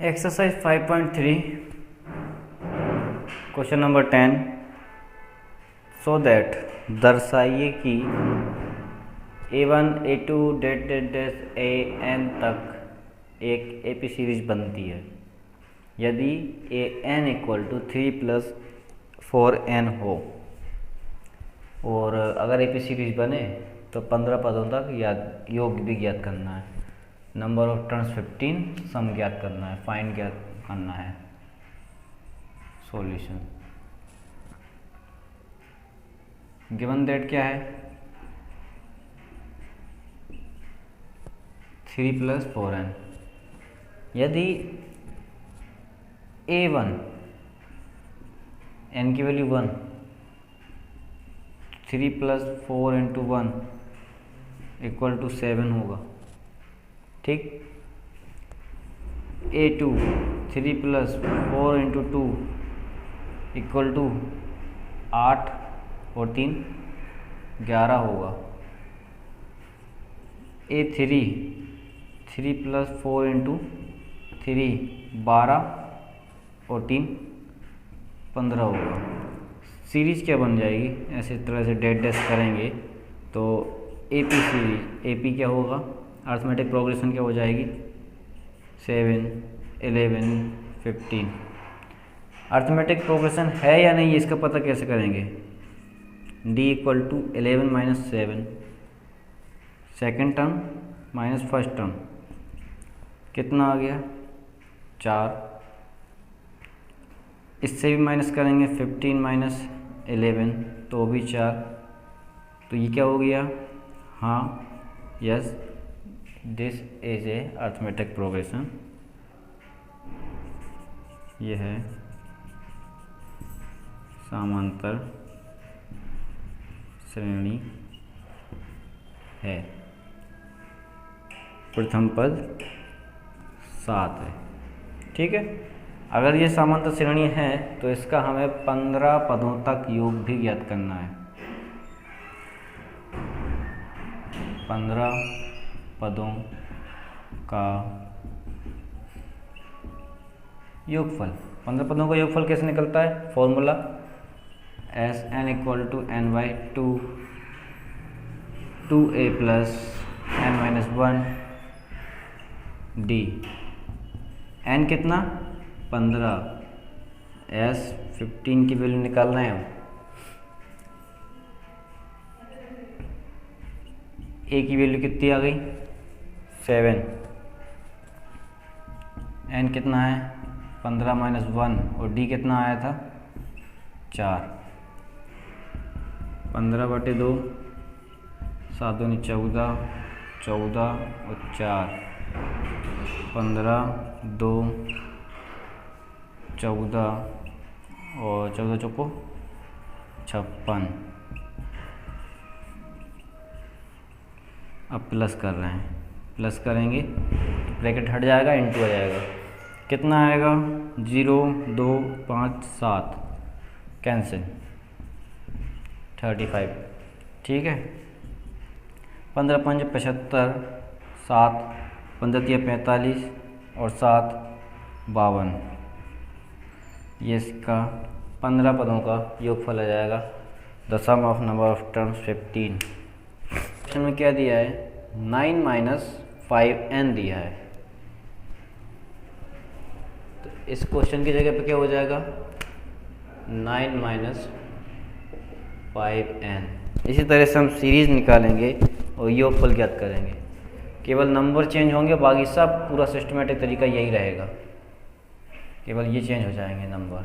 Exercise 5.3 question number 10 so that दर्शाइए कि A1 A2 date date date AN तक एक एपी सीरीज बनती है यदि AN इक्वल टू 3+4N हो और अगर एपी सीरीज बने तो 15 पदों तक योग भी ज्ञात करना है। नंबर ऑफ टर्न्स 15, सम ज्ञात करना है, फाइंड ज्ञात करना है। सॉल्यूशन गिवन दैट क्या है 3+4n। यदि A1 n की वैल्यू 1, 3+4 × 1 = 7 होगा, ठीक। A2 3+4 × 2 = 8 और 3 11 होगा। A3 3+4 × 3 12 और 3 15 होगा। सीरीज क्या बन जाएगी, ऐसे तरह से डेट डैश करेंगे तो एपी सीरीज, एपी क्या होगा, अर्थमेटिक प्रोग्रेशन क्या हो जाएगी 7 11 15। अर्थमेटिक प्रोग्रेशन है या नहीं इसका पता कैसे करेंगे, D = 11 - 7, second term minus first term कितना आ गया 4। इससे भी माइनस करेंगे 15 - 11 तो भी 4। तो ये क्या हो गया, हाँ yes this is a arithmetic progression. यह है समांतर श्रेणी है, प्रथम पद 7 है, ठीक है। अगर ये समांतर श्रेणी है तो इसका हमें 15 पदों तक योग भी ज्ञात करना है। 15 पदों का योगफल। 15 पदों का योगफल कैसे निकलता है, formula Sn = n/2 2a + n-1 d। n कितना 15, S 15 की वैल्यू निकाल रहे हैं हम। A की वैल्यू कितनी आ गई 7, n कितना है 15 - 1 और d कितना आया था 4। 15/2 7 दूनी 14, 14 और 4 15 2 14 और 14 चौको 56। अब प्लस कर रहे हैं, प्लस करेंगे ब्रैकेट हट जाएगा, इनटू आ जाएगा, कितना आएगा 0 2 5 7 कैंसिल 35, ठीक है। 15 × 5 = 75, 7 15 × 45 और 7 52। ये इसका 15 पदों का योगफल आ जाएगा। The sum of number of terms 15। Question में क्या दिया है 9 - 5n दिया है, तो इस क्वेश्चन की जगह पे क्या हो जाएगा 9 - 5n। इसी तरह से हम सीरीज निकालेंगे और योगफल ज्ञात करेंगे। केवल नंबर चेंज होंगे, बाकी सब पूरा सिस्टमेटिक तरीका यही रहेगा, केवल ये चेंज हो जाएंगे नंबर।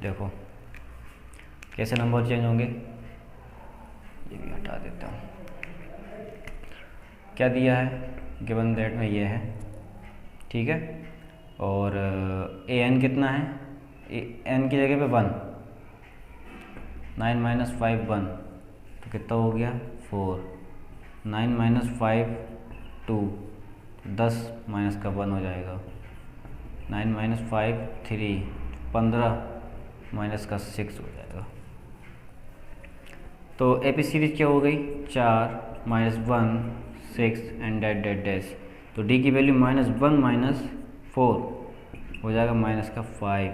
देखो कैसे नंबर चेंज होंगे, ये भी हटा देता हूँ। क्या दिया है गिवन दैट में ये है, ठीक है। और an कितना है, n की जगह पे 1, 9 - 5 1 तो कितना हो गया 4। 9 - 5 2, 10 माइनस का 1 हो जाएगा। 9 - 5 3, 15 माइनस का 6 हो जाएगा। तो एपी सीरीज क्या हो गई 4 - 1 6 एंड डेट डेट डैश, तो डी की वैल्यू -1 -4 हो जाएगा -5,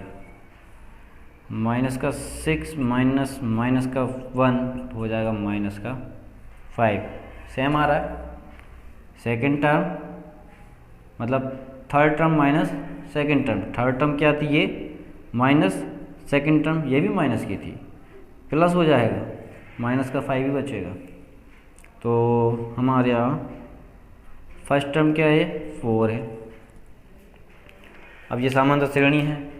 -6 -1 हो जाएगा -5। सेम आ रहा है। सेकेंड टर्म मतलब third term minus second term, third term क्या थी ये माइनस सेकेंड टर्म, ये भी माइनस की थी, प्लस हो जाएगा, -5 ही बचेगा। तो हमारे यहाँ फर्स्ट टर्म क्या है 4 है। अब ये समांतर श्रेणी है,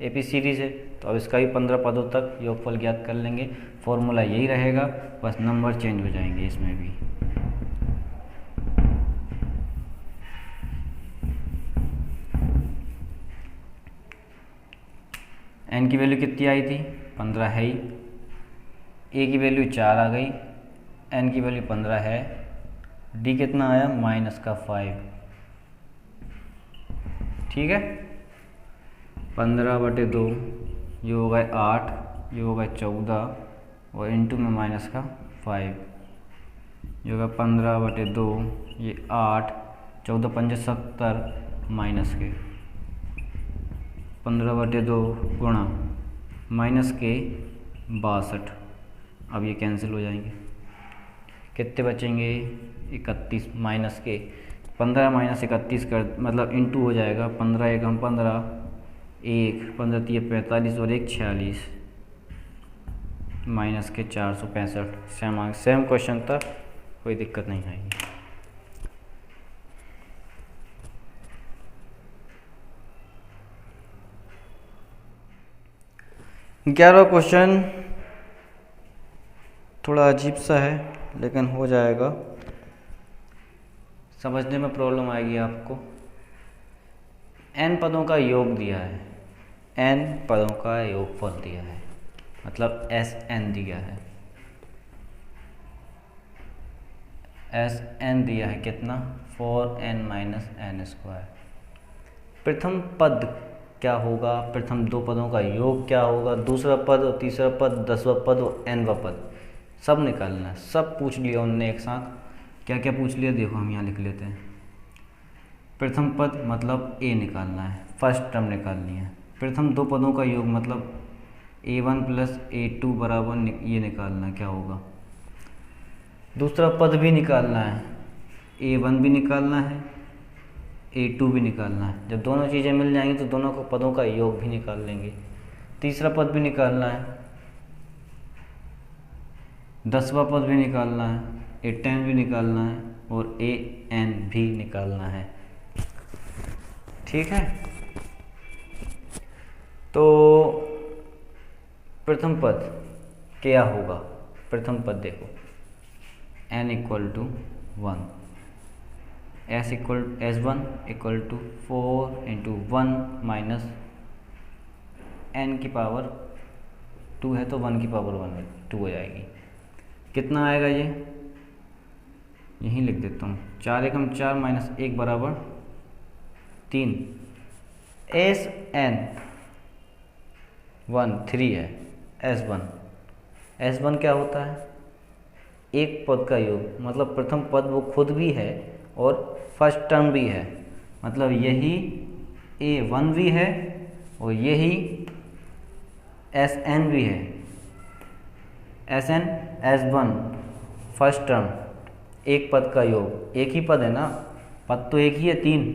एपी सीरीज है, तो अब इसका भी 15 पदों तक योगफल ज्ञात कर लेंगे। फॉर्मूला यही रहेगा, बस नंबर चेंज हो जाएंगे इसमें भी। एन की वैल्यू कितनी आई थी 15 है ही, ए की वैल्यू 4 आ गई, एन की वैल्यू 15 है, डी कितना आया -5। ठीक है, 15/2 ये होगा 8, ये होगा 14 और इंटू में -5, ये होगा 15/2 ये 8, 14 पंजे 70 माइनस के 15/2 गुणा -62। अब ये कैंसिल हो जाएंगे, कितने बचेंगे 31 माइनस के 15 -31 कर मतलब इंटू हो जाएगा 15 एकम 15, 1 15 3 45 और 1 46 माइनस के 465। सेम क्वेश्चन था, कोई दिक्कत नहीं आएगी। ग्यारहवां क्वेश्चन थोड़ा अजीब सा है लेकिन हो जाएगा, समझने में प्रॉब्लम आएगी आपको। n पदों का योग दिया है, n पदों का योगफल दिया है, मतलब Sn दिया है, Sn दिया है कितना 4n - n²। प्रथम पद क्या होगा, प्रथम दो पदों का योग क्या होगा, दूसरा पद और तीसरा पद, 10वां पद और nवां पद, सब निकालना है। सब पूछ लिया उनने एक साथ, क्या क्या पूछ लिया देखो, हम यहाँ लिख लेते हैं। प्रथम पद मतलब a निकालना है, फर्स्ट टर्म निकालनी है। प्रथम दो पदों का योग मतलब a1 + a2 बराबर ये निकालना है क्या होगा। दूसरा पद भी निकालना है, a1 भी निकालना है, a2 भी निकालना है। जब दोनों चीज़ें मिल जाएंगी तो दोनों को पदों का योग भी निकाल लेंगे। तीसरा पद भी निकालना है, 10वां पद भी निकालना है, a10 भी निकालना है और an भी निकालना है। ठीक है, तो प्रथम पद क्या होगा। प्रथम पद देखो n = 1, S1 = 4 × 1 - n की पावर 2 है तो 1 की पावर 2 हो जाएगी। कितना आएगा ये, यहीं लिख देता हूँ, 4 एकम 4 - 1 बराबर 3। Sn 3 है, S1 क्या होता है, एक पद का योग, मतलब प्रथम पद वो खुद भी है और फर्स्ट टर्म भी है, मतलब यही a1 भी है और यही Sn भी है। Sn S1 फर्स्ट टर्म, एक पद का योग, एक ही पद है ना, पद तो एक ही है 3,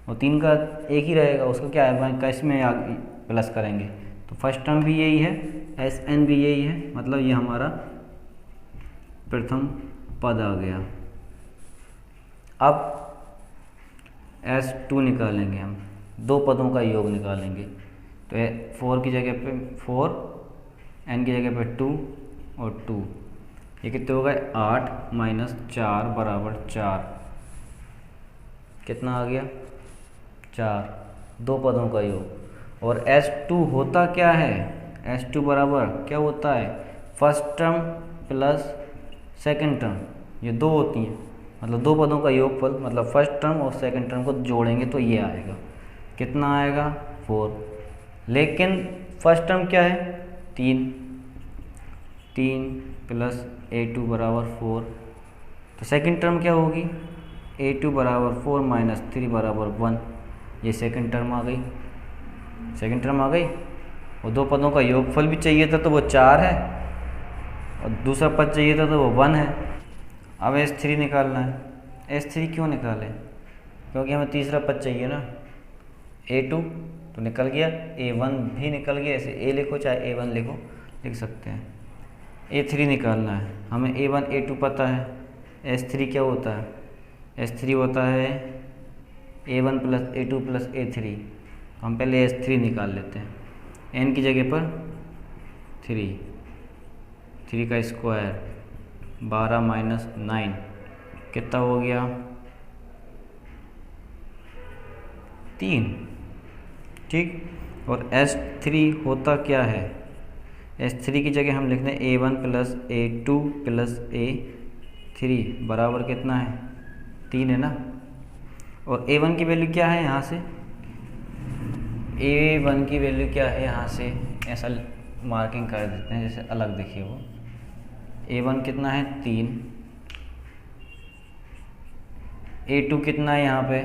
और 3 का एक ही रहेगा, उसका क्या है कैसे में आगे प्लस करेंगे, तो फर्स्ट टर्म भी यही है, Sn भी यही है, मतलब ये हमारा प्रथम पद आ गया। अब S2 निकालेंगे हम, दो पदों का योग निकालेंगे, तो 4 की जगह पे 4, n की जगह पे 2 और 2, ये कितने हो गए 8 - 4 बराबर 4, कितना आ गया 4, दो पदों का योग। और S2 होता क्या है, S2 बराबर क्या होता है, first term plus second term, ये दो होती हैं, मतलब दो पदों का योगफल, मतलब फर्स्ट टर्म और सेकंड टर्म को जोड़ेंगे तो ये आएगा, कितना आएगा 4। लेकिन फर्स्ट टर्म क्या है 3 + a2 बराबर 4, तो सेकंड टर्म क्या होगी, a2 बराबर 4 माइनस 3 बराबर 1, ये सेकंड टर्म आ गई, सेकंड टर्म आ गई। और दो पदों का योगफल भी चाहिए था तो वो 4 है, और दूसरा पद चाहिए था तो वो 1 है। अब S3 निकालना है। S3 क्यों निकालें, क्योंकि हमें तीसरा पद चाहिए ना। A2 तो निकल गया, A1 भी निकल गया, ऐसे A लिखो चाहे A1 लिखो, लिख सकते हैं। A3 निकालना है, हमें A1 A2 पता है, S3 क्या होता है, S3 होता है A1 plus A2 plus A3। हम पहले S3 निकाल लेते हैं, n की जगह पर 3 का स्क्वायर 12 माइनस 9 कितना हो गया, 3। ठीक। और S3 होता क्या है, S3 की जगह हम लिखते हैं A1 plus A2 plus A3 बराबर कितना है, 3 है ना। और A1 की वैल्यू क्या है, यहाँ से A1 की वैल्यू क्या है, यहाँ से ऐसा मार्किंग कर देते हैं जैसे अलग दिखे वो। A1 कितना है, 3। A2 कितना है, यहाँ पे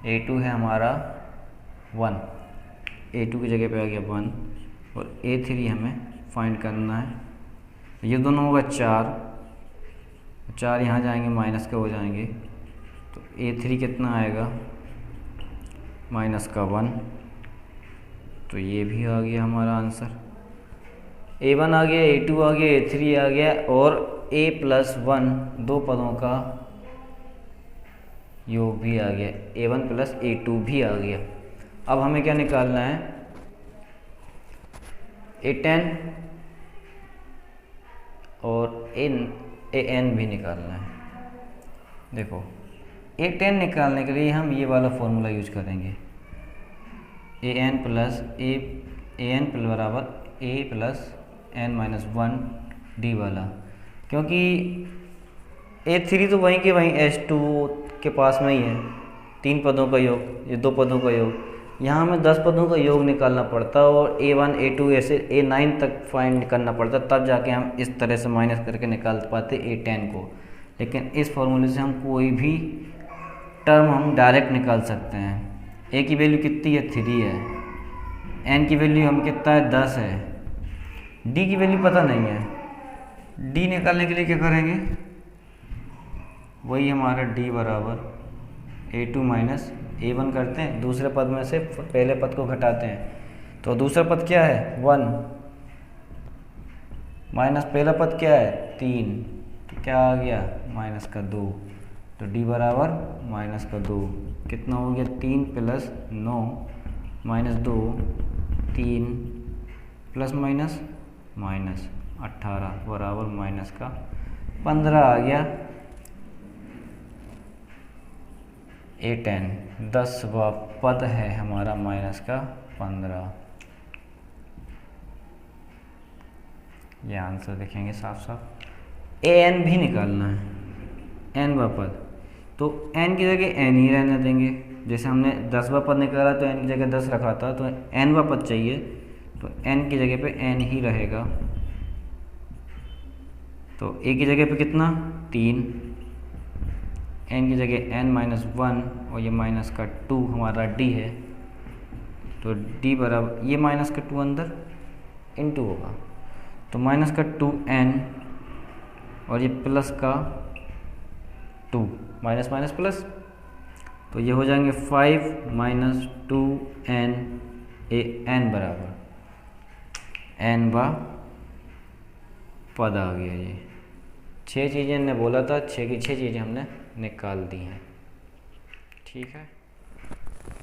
A2 है हमारा 1, A2 की जगह पे आ गया 1। और A3 हमें फाइंड करना है। ये दोनों होगा 4 यहाँ जाएंगे माइनस के हो जाएंगे, तो A3 कितना आएगा, माइनस का 1। तो ये भी आ गया हमारा आंसर। A1 आ गया, A2 आ गया, A3 आ गया, और A प्लस 1 दो पदों का योग भी आ गया, A1 प्लस A2 भी आ गया। अब हमें क्या निकालना है, A10 और AN भी निकालना है। देखो A10 निकालने के लिए हम ये वाला फॉर्मूला यूज करेंगे, AN प्लस बराबर A plus n minus 1 D वाला, क्योंकि A3 तो वहीं के वहीं S2 के पास में ही है, 3 पदों का योग, ये 2 पदों का योग। यहाँ हमें 10 पदों का योग निकालना पड़ता और A1 A2 ऐसे A9 तक फाइंड करना पड़ता, तब जाके हम इस तरह से माइनस करके निकाल पाते A10 को। लेकिन इस फॉर्मूले से हम कोई भी टर्म हम डायरेक्ट निकाल सकते हैं। A की वैल्यू कितनी है, 3 है, N की वैल्यू हम कितना है, 10 है, D की वैल्यू पता नहीं है। D निकालने के लिए क्या करेंगे, वही हमारा D बराबर A2 माइनस A1 करते हैं, दूसरे पद में से पहले पद को घटाते हैं। तो दूसरा पद क्या है, 1 माइनस पहला पद क्या है, 3, तो क्या आ गया, माइनस का 2। तो D बराबर माइनस का 2 कितना हो गया, 3 plus 9 minus 2, 3 plus minus minus 18 बराबर माइनस का 15 आ गया। A10 10वां पद है हमारा, माइनस का 15। ये आंसर देखेंगे साफ साफ। AN भी निकालना है, Nवां पद, तो N की जगह N ही रहने देंगे। जैसे हमने 10वां पद निकाला तो N की जगह 10 रखा था, तो Nवां पद चाहिए तो N की जगह पे N ही रहेगा। तो A की जगह पे कितना, 3, N की जगह N माइनस 1 और ये माइनस का 2 हमारा D है। तो D बराबर ये माइनस का 2 अंदर इनटू होगा, तो माइनस का 2N और ये प्लस का 2, माइनस माइनस प्लस, तो ये हो जाएंगे 5 माइनस 2N N बराबर Nवां पद आ गया। ये 6 चीज़ें हमने बोला था, 6 की 6 चीज़ें हमने निकाल दी हैं। ठीक है,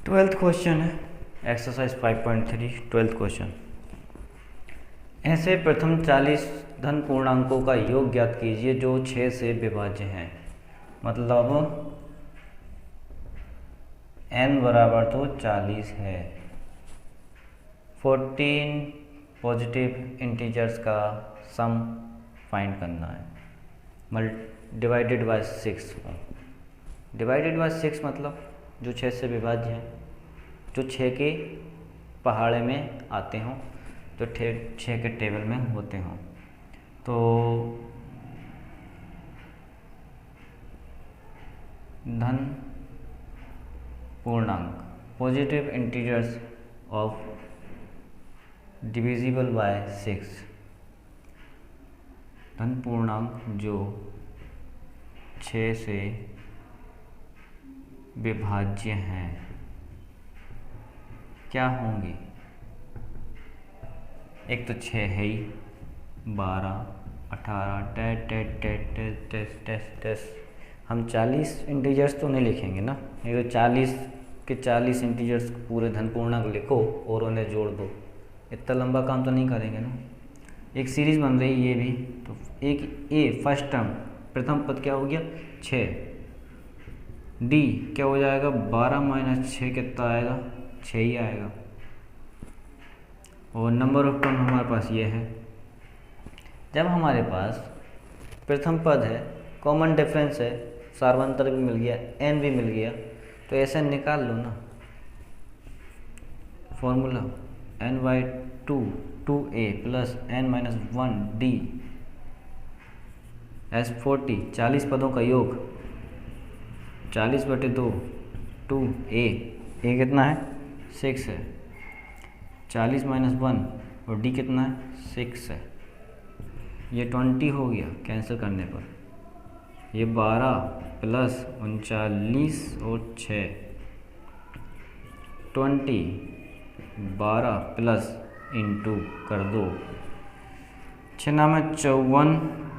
12th क्वेश्चन है, एक्सरसाइज 5.3 12th क्वेश्चन। ऐसे प्रथम 40 धन पूर्णांकों का योग ज्ञात कीजिए जो 6 से विभाज्य हैं। मतलब n बराबर तो 40 है, 14 पॉजिटिव इंटीजर्स का सम फाइंड करना है, डिवाइडेड बाय 6। डिवाइडेड बाय 6 मतलब जो 6 से विभाज्य हैं, जो 6 के पहाड़े में आते हों, जो 6 के टेबल में होते हों। तो धन पूर्णांक positive integers of divisible by 6, धन पूर्णांक जो 6 से विभाज्य हैं क्या होंगे। एक तो 6 है ही, 12, 18 टेट टेट टेट टेट टेट टेट टेट। हम 40 इंटीजर्स तो नहीं लिखेंगे ना, ये तो 40 के 40 इंटीजर्स पूरे धन पूर्णांक लिखो और उन्हें जोड़ दो, इतना लंबा काम तो नहीं करेंगे ना। एक सीरीज बन रही है ये भी, तो एक ए फर्स्ट टर्म प्रथम पद क्या हो गया 6, डी क्या हो जाएगा 12 माइनस 6 कितना आएगा 6 ही आएगा, और नंबर ऑफ टर्म हमारे पास ये है। जब हमारे पास प्रथम पद है, कॉमन डिफरेंस है, सार्वंतर भी मिल गया, एन भी मिल गया, तो ऐसे निकाल लो ना formula n/2 2a plus n minus 1 d s40 40 पदों का योग 40/2 2a, a कितना है 6 है, 40 माइनस 1 और d कितना है 6 है, ये 20 हो गया कैंसिल करने पर, ये 12 प्लस 39 और 6 20 12 प्लस इंटू कर दो 6 नाम 54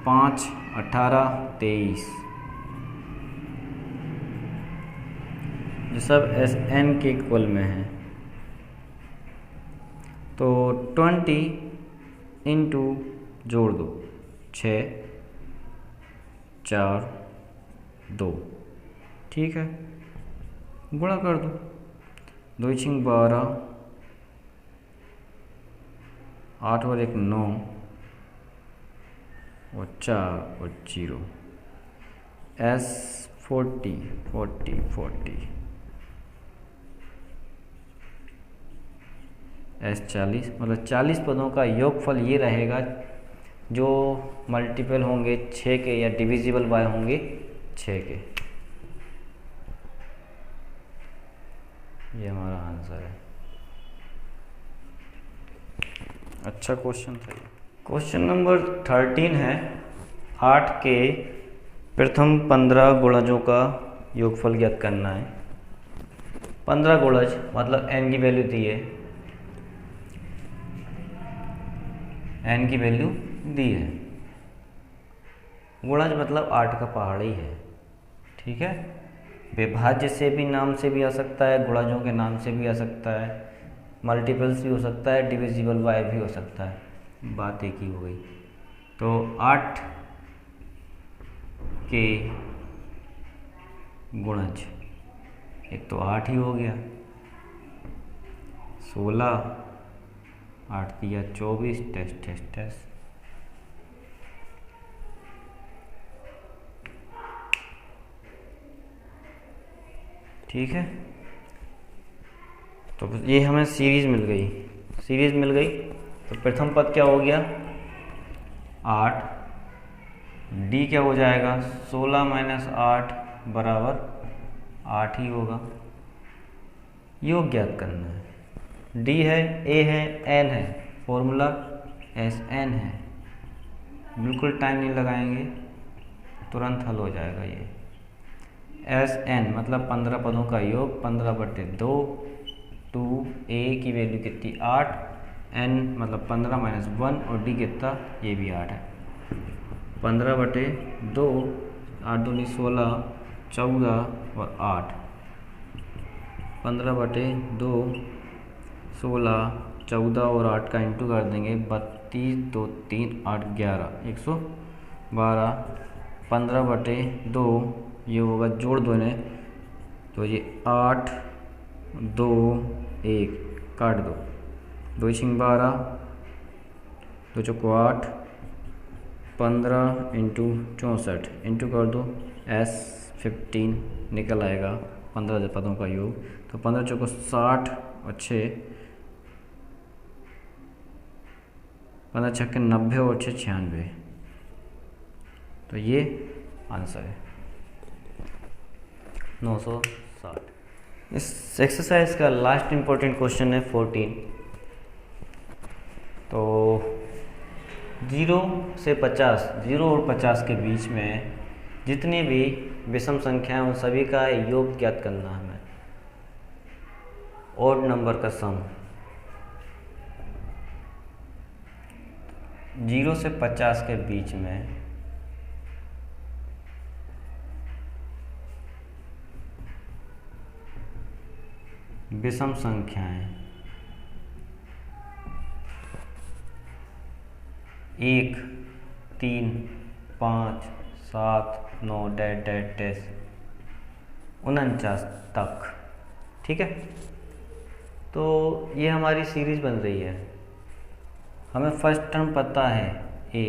5 18 23, जो सब एस एन के इक्वल में है। तो 20 इंटू जोड़ दो 6 4 2, ठीक है, गुणा कर दो 2 6 12, 8 और 1 9 और 4 और 0, S40 40 40 S40, मतलब 40 पदों का योगफल ये रहेगा जो मल्टीपल होंगे 6 के या डिविजिबल बाय होंगे 6 के। ये हमारा आंसर है। अच्छा क्वेश्चन था ये। क्वेश्चन नंबर 13 है 8 के प्रथम 15 गुणजों का योगफल ज्ञात करना है। 15 गुणज मतलब n की वैल्यू दी है, n की वैल्यू दी है, गुणज मतलब 8 का पहाड़ ही है, ठीक है। विभाज्य से भी नाम से भी आ सकता है, गुणजों के नाम से भी आ सकता है, मल्टीपल्स भी हो सकता है, डिविजिबल बाय भी हो सकता है, बात एक ही हो गई। तो 8 के गुणज, एक तो 8 ही हो गया, 16 8 दिया 24 टेस्ट टेस्ट टेस्ट, ठीक है। तो ये हमें सीरीज मिल गई, तो प्रथम पद क्या हो गया 8, डी क्या हो जाएगा 16 माइनस 8 बराबर 8 ही होगा। योग ज्ञात करना है, डी है, ए है, एन है, फॉर्मूला एस एन है, बिल्कुल टाइम नहीं लगाएंगे, तुरंत हल हो जाएगा ये। एस एन मतलब 15 पदों का योग 15/2, 2 ए की वैल्यू कितनी 8, एन मतलब 15 माइनस 1 और डी कितना ये भी 8 है। 15/2, 8 दूनी 16, 14 और 8, 15/2 16 14 और 8 का इंटू कर देंगे 32 2 3 8 11 112, 15/2 ये होगा, जोड़ दो इन्हें तो ये 8 2 1 काट दो, 2 6 12 2 चौको 8, 15 इंटू 64 इंटू कर दो S15 निकल आएगा 15 पदों का योग। तो 15 चौको 60 और 6, 15 छक्के 90 और 6 96, तो ये आंसर है। 960। इस एक्सरसाइज का लास्ट इम्पोर्टेंट क्वेश्चन है 14। तो 0 से 50, 0 और 50 के बीच में जितनी भी विषम संख्या है उन सभी का योग ज्ञात करना है हमें, ओड नंबर का सम। 0 से 50 के बीच में विषम संख्याएं 1, 3, 5, 7, 9 डैश 49 तक। ठीक है, तो ये हमारी सीरीज बन रही है। हमें फर्स्ट टर्म पता है a,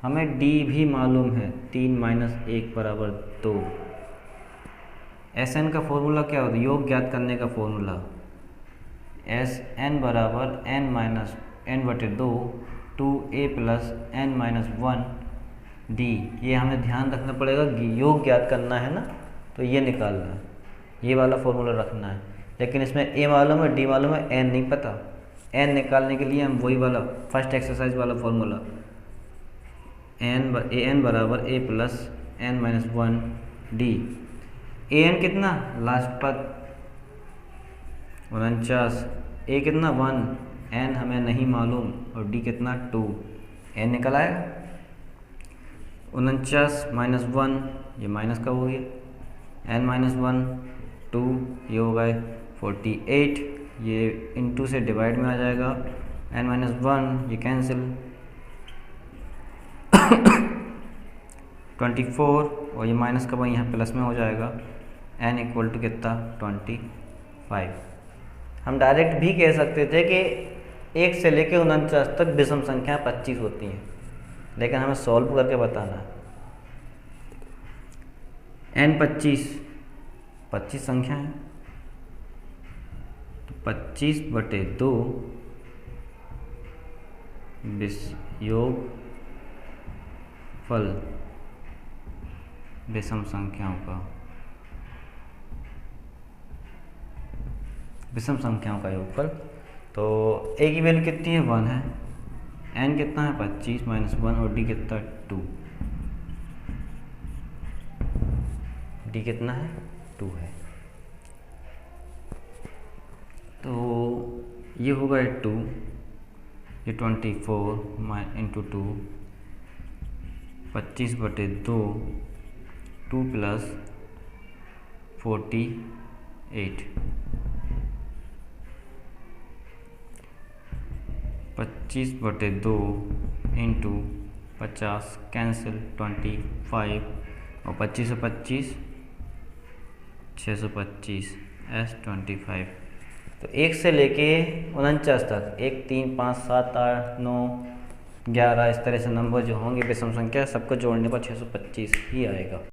हमें d भी मालूम है 3 - 1 = 2। Sn का फॉर्मूला क्या होता है, योग ज्ञात करने का formula Sn = n-n/2 2a + n-1 d। ये हमें ध्यान रखना पड़ेगा, योग ज्ञात करना है ना, तो ये निकालना है, ये वाला फॉर्मूला रखना है। लेकिन इसमें a मालूम है, d मालूम है, n नहीं पता। n निकालने के लिए हम वही वाला फर्स्ट एक्सरसाइज वाला formula an = a + n-1 d। an कितना, लास्ट पद 49, a कितना 1, n हमें नहीं मालूम, और d कितना 2। n निकल आएगा 49 - 1, ये माइनस का हो गया, n-1 2, ये हो गए 48, ये इनटू से डिवाइड में आ जाएगा, n-1 ये कैंसिल 24, और ये माइनस का वही यहाँ प्लस में हो जाएगा, n = कितना 25। हम डायरेक्ट भी कह सकते थे कि 1 से लेकर 49 तक विषम संख्या 25 होती हैं, लेकिन हमें सॉल्व करके बताना है। n 25 संख्या है, तो 25/2 योग फल विषम संख्याओं का योगफल। तो a की वैल्यू कितनी है, 1 है, n कितना है 25 - 1, और d कितना 2, d कितना है 2 है। तो ये होगा 2, ये 24 × 2 25/2 2 + 48 25/2 × 50 कैंसिल 25, और 25 से 25 625 S25। तो 1 से लेके 49 तक 1, 3, 5, 7, 8, 9, 11 इस तरह से नंबर जो होंगे विषम संख्या, सबको जोड़ने पर 625 ही आएगा।